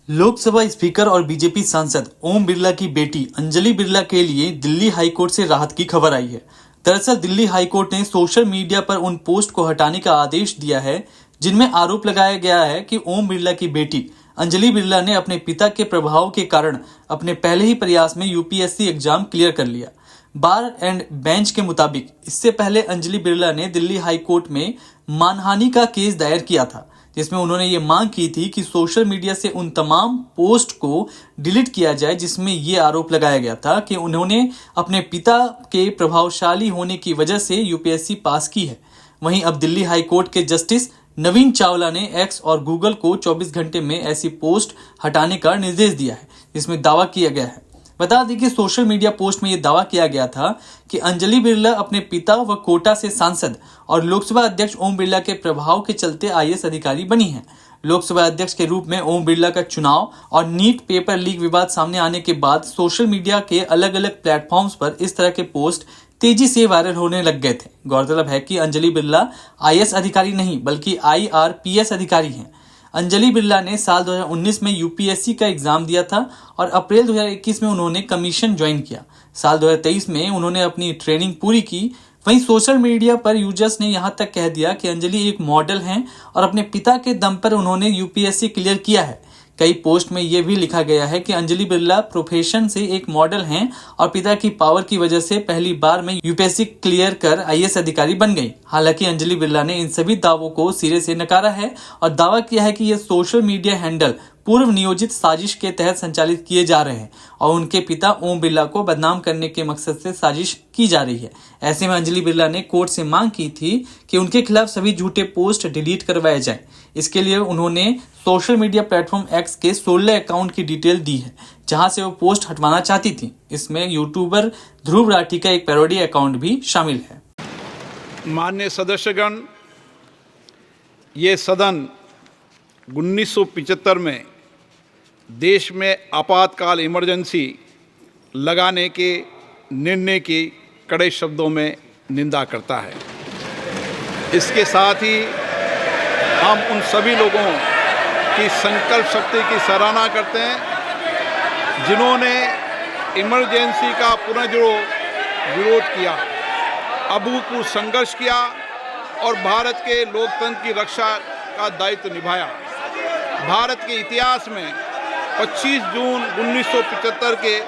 Lok Sabha speaker और BJP सांसद ओम बिरला की बेटी अंजलि बिरला के लिए दिल्ली हाईकोर्ट से राहत की खबर आई है। दरअसल दिल्ली हाईकोर्ट ने सोशल मीडिया पर उन पोस्ट को हटाने का आदेश दिया है जिनमें आरोप लगाया गया है कि ओम बिरला की बेटी अंजलि बिरला ने अपने पिता के प्रभाव के कारण अपने पहले ही प्रयास में यूपीएससी एग्जाम क्लियर कर लिया। बार एंड बेंच के मुताबिक इससे पहले अंजलि बिरला ने दिल्ली हाईकोर्ट में मानहानि का केस दायर किया था, जिसमें उन्होंने ये मांग की थी कि सोशल मीडिया से उन तमाम पोस्ट को डिलीट किया जाए जिसमें ये आरोप लगाया गया था कि उन्होंने अपने पिता के प्रभावशाली होने की वजह से यूपीएससी पास की है। वहीं अब दिल्ली हाईकोर्ट के जस्टिस नवीन चावला ने एक्स और गूगल को 24 घंटे में ऐसी पोस्ट हटाने का निर्देश दिया है, जिसमें दावा किया गया है। बता दें कि सोशल मीडिया पोस्ट में यह दावा किया गया था कि अंजलि बिरला अपने पिता व कोटा से सांसद और लोकसभा अध्यक्ष ओम बिरला के प्रभाव के चलते आईएएस अधिकारी बनी हैं। लोकसभा अध्यक्ष के रूप में ओम बिरला का चुनाव और नीट पेपर लीक विवाद सामने आने के बाद सोशल मीडिया के अलग अलग प्लेटफॉर्म्स पर इस तरह के पोस्ट तेजी से वायरल होने लग गए थे। गौरतलब है कि अंजलि बिरला आईएएस अधिकारी नहीं बल्कि आईआरपीएस अधिकारी हैं। अंजलि बिरला ने साल 2019 में यूपीएससी का एग्जाम दिया था और अप्रैल 2021 में उन्होंने कमीशन ज्वाइन किया। साल 2023 में उन्होंने अपनी ट्रेनिंग पूरी की। वहीं सोशल मीडिया पर यूजर्स ने यहां तक कह दिया कि अंजलि एक मॉडल हैं और अपने पिता के दम पर उन्होंने यूपीएससी क्लियर किया है। कई पोस्ट में यह भी लिखा गया है कि अंजलि बिरला प्रोफेशन से एक मॉडल हैं और पिता की पावर की वजह से पहली बार में यूपीएससी क्लियर कर आईएएस अधिकारी बन गई। हालांकि अंजलि बिरला ने इन सभी दावों को सिरे से नकारा है और दावा किया है कि यह सोशल मीडिया हैंडल पूर्व नियोजित साजिश के तहत संचालित किए जा रहे हैं और उनके पिता ओम बिरला को बदनाम करने के मकसद से साजिश की जा रही है। ऐसे में अंजलि बिरला ने कोर्ट से मांग की थी कि उनके खिलाफ सभी झूठे पोस्ट डिलीट करवाए जाएं। इसके लिए उन्होंने सोशल मीडिया प्लेटफॉर्म एक्स के 16 अकाउंट की डिटेल दी है जहां से वो पोस्ट हटवाना चाहती थी। इसमें यूट्यूबर ध्रुव राठी का एक पैरोडी अकाउंट भी शामिल है। माननीय सदस्यगण, ये सदन 1975 में देश में आपातकाल इमरजेंसी लगाने के निर्णय की कड़े शब्दों में निंदा करता है। इसके साथ ही हम उन सभी लोगों की संकल्प शक्ति की सराहना करते हैं जिन्होंने इमरजेंसी का विरोध किया, अभूतपूर्व संघर्ष किया और भारत के लोकतंत्र की रक्षा का दायित्व निभाया। भारत के इतिहास में 25 जून 1975 के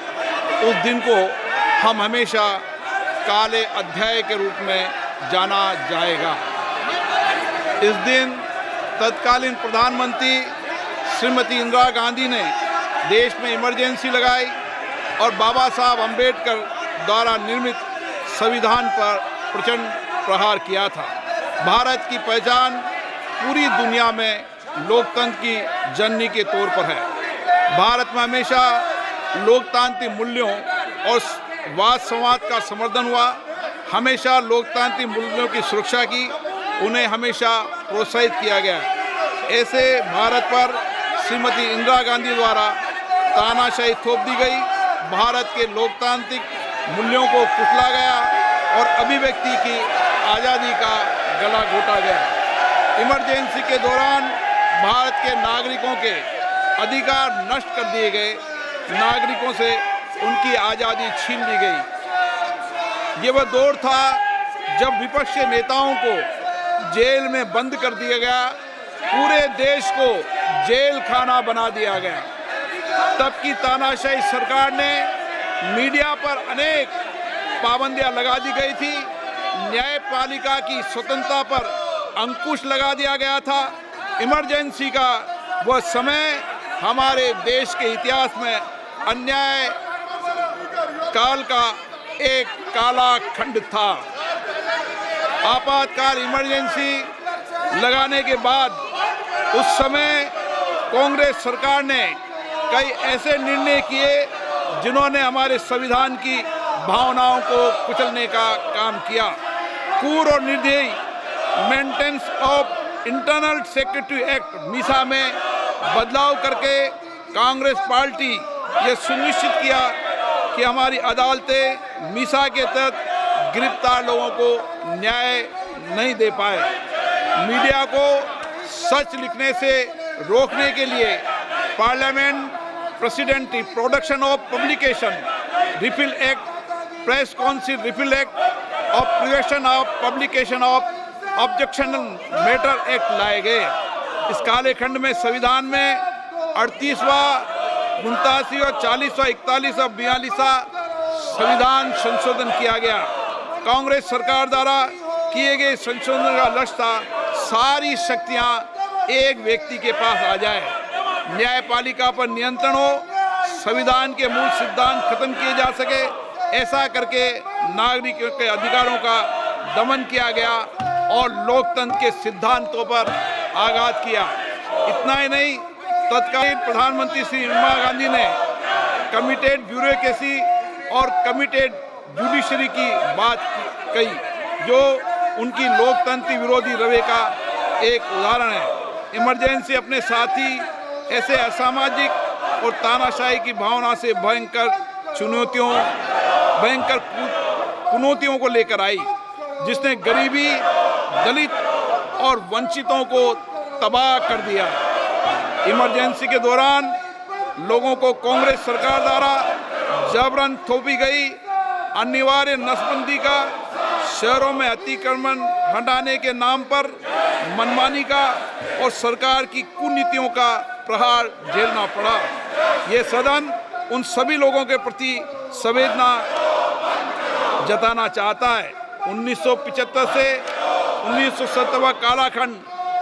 उस दिन को हम हमेशा काले अध्याय के रूप में जाना जाएगा। इस दिन तत्कालीन प्रधानमंत्री श्रीमती इंदिरा गांधी ने देश में इमरजेंसी लगाई और बाबा साहब अम्बेडकर द्वारा निर्मित संविधान पर प्रचंड प्रहार किया था। भारत की पहचान पूरी दुनिया में लोकतंत्र की जननी के तौर पर है। भारत में हमेशा लोकतांत्रिक मूल्यों और वाद संवाद का समर्थन हुआ, हमेशा लोकतांत्रिक मूल्यों की सुरक्षा की, उन्हें हमेशा प्रोत्साहित किया गया। ऐसे भारत पर श्रीमती इंदिरा गांधी द्वारा तानाशाही थोप दी गई, भारत के लोकतांत्रिक मूल्यों को कुचला गया और अभिव्यक्ति की आज़ादी का गला घोटा गया। इमरजेंसी के दौरान भारत के नागरिकों के अधिकार नष्ट कर दिए गए, नागरिकों से उनकी आज़ादी छीन ली गई। ये वह दौर था जब विपक्ष के नेताओं को जेल में बंद कर दिया गया, पूरे देश को जेल खाना बना दिया गया। तब की तानाशाही सरकार ने मीडिया पर अनेक पाबंदियां लगा दी गई थी, न्यायपालिका की स्वतंत्रता पर अंकुश लगा दिया गया था। इमरजेंसी का वह समय हमारे देश के इतिहास में अन्याय काल का एक काला खंड था। आपातकाल इमरजेंसी लगाने के बाद उस समय कांग्रेस सरकार ने कई ऐसे निर्णय किए जिन्होंने हमारे संविधान की भावनाओं को कुचलने का काम किया। क्रूर और निर्दयी maintenance of internal secretary act Misa में बदलाव करके कांग्रेस पार्टी ये सुनिश्चित किया कि हमारी अदालतें मीसा के तहत गिरफ्तार लोगों को न्याय नहीं दे पाए। मीडिया को सच लिखने से रोकने के लिए Parliament President Production of Publication Repeal Act, Press Council Repeal Act और Prevention of Publication of Objectionable Matter Act लाए गए। इस कालखंड में संविधान में 38वां, 49वां, 40वां, 41वां, 42वां संविधान संशोधन किया गया। कांग्रेस सरकार द्वारा किए गए संशोधन का लक्ष्य था सारी शक्तियां एक व्यक्ति के पास आ जाए, न्यायपालिका पर नियंत्रण हो, संविधान के मूल सिद्धांत खत्म किए जा सके। ऐसा करके नागरिकों के अधिकारों का दमन किया गया और लोकतंत्र के सिद्धांतों पर आघात किया। इतना ही नहीं, तत्कालीन प्रधानमंत्री श्री इंदिरा गांधी ने कमिटेड ब्यूरोक्रेसी और कमिटेड जुडिशरी की बात कही, जो उनकी लोकतंत्र विरोधी रवैये का एक उदाहरण है। इमरजेंसी अपने साथी ऐसे असामाजिक और तानाशाही की भावना से भयंकर चुनौतियों को लेकर आई, जिसने गरीबी, दलित और वंचितों को तबाह कर दिया। इमरजेंसी के दौरान लोगों को कांग्रेस सरकार द्वारा जबरन थोपी गई अनिवार्य नसबंदी का, शहरों में अतिक्रमण हटाने के नाम पर मनमानी का और सरकार की कुनीतियों का प्रहार झेलना पड़ा। ये सदन उन सभी लोगों के प्रति संवेदना जताना चाहता है। 1975 से 1970 कालाखंड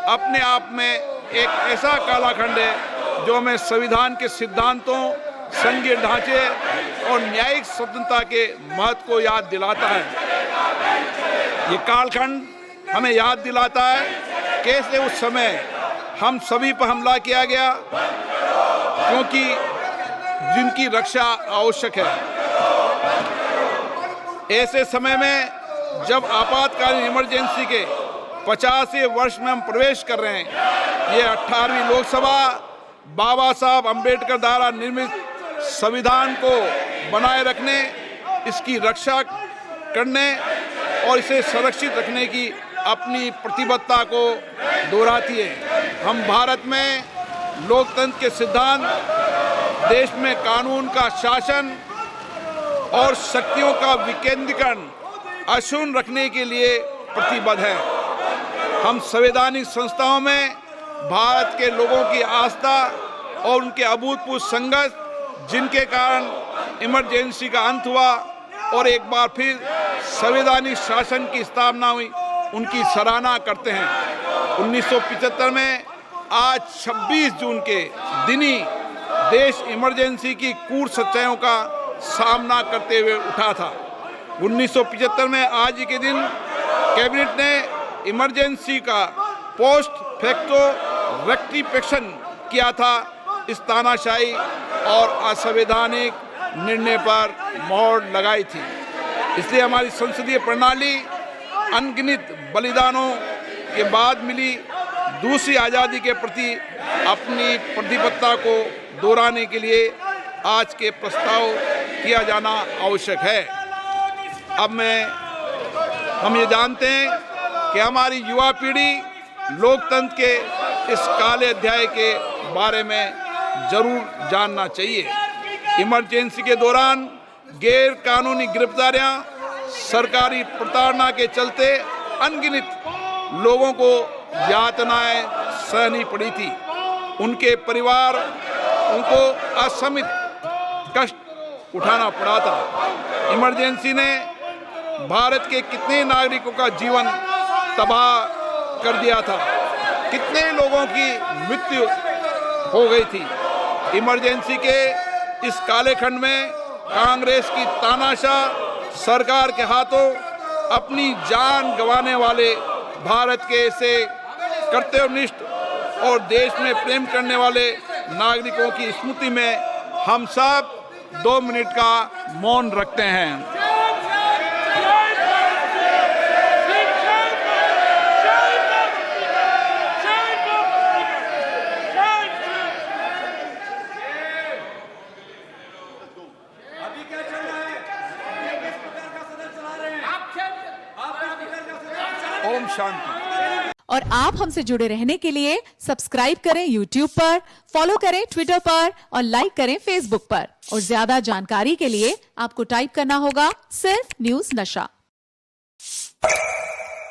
अपने आप में एक ऐसा कालाखंड है जो हमें संविधान के सिद्धांतों, संघीय ढांचे और न्यायिक स्वतंत्रता के महत्व को याद दिलाता है। ये कालखंड हमें याद दिलाता है कैसे उस समय हम सभी पर हमला किया गया, क्योंकि जिनकी रक्षा आवश्यक है। ऐसे समय में जब आपातकालीन इमरजेंसी के 50वें वर्ष में हम प्रवेश कर रहे हैं, ये 18वीं लोकसभा बाबा साहब अम्बेडकर द्वारा निर्मित संविधान को बनाए रखने, इसकी रक्षा करने और इसे संरक्षित रखने की अपनी प्रतिबद्धता को दोहराती है। हम भारत में लोकतंत्र के सिद्धांत, देश में कानून का शासन और शक्तियों का विकेंद्रीकरण अक्षुण्ण रखने के लिए प्रतिबद्ध हैं। हम संवैधानिक संस्थाओं में भारत के लोगों की आस्था और उनके अभूतपूर्व संघर्ष, जिनके कारण इमरजेंसी का अंत हुआ और एक बार फिर संवैधानिक शासन की स्थापना हुई, उनकी सराहना करते हैं। 1975 में आज 26 जून के दिन ही देश इमरजेंसी की कूट सच्चाइयों का सामना करते हुए उठा था। 1975 में आज ही के दिन कैबिनेट ने इमरजेंसी का पोस्ट फैक्टो रेक्टिफिकेशन किया था। इस तानाशाही और असंवैधानिक निर्णय पर मोहर लगाई थी। इसलिए हमारी संसदीय प्रणाली अनगिनत बलिदानों के बाद मिली दूसरी आज़ादी के प्रति अपनी प्रतिबद्धता को दोहराने के लिए आज के प्रस्ताव किया जाना आवश्यक है। अब हम ये जानते हैं कि हमारी युवा पीढ़ी लोकतंत्र के इस काले अध्याय के बारे में जरूर जानना चाहिए। इमरजेंसी के दौरान गैर कानूनी गिरफ्तारियां, सरकारी प्रताड़ना के चलते अनगिनत लोगों को यातनाएं सहनी पड़ी थी। उनके परिवार उनको असमित कष्ट उठाना पड़ा था। इमरजेंसी ने भारत के कितने नागरिकों का जीवन तबाह कर दिया था, कितने लोगों की मृत्यु हो गई थी। इमरजेंसी के इस काले खंड में कांग्रेस की तानाशाह सरकार के हाथों अपनी जान गंवाने वाले भारत के ऐसे कर्तव्यनिष्ठ और देश में प्रेम करने वाले नागरिकों की स्मृति में हम सब 2 मिनट का मौन रखते हैं। ओम शांति। और आप हमसे जुड़े रहने के लिए सब्सक्राइब करें YouTube पर, फॉलो करें Twitter पर और लाइक करें Facebook पर। और ज्यादा जानकारी के लिए आपको टाइप करना होगा सिर्फ न्यूज नशा।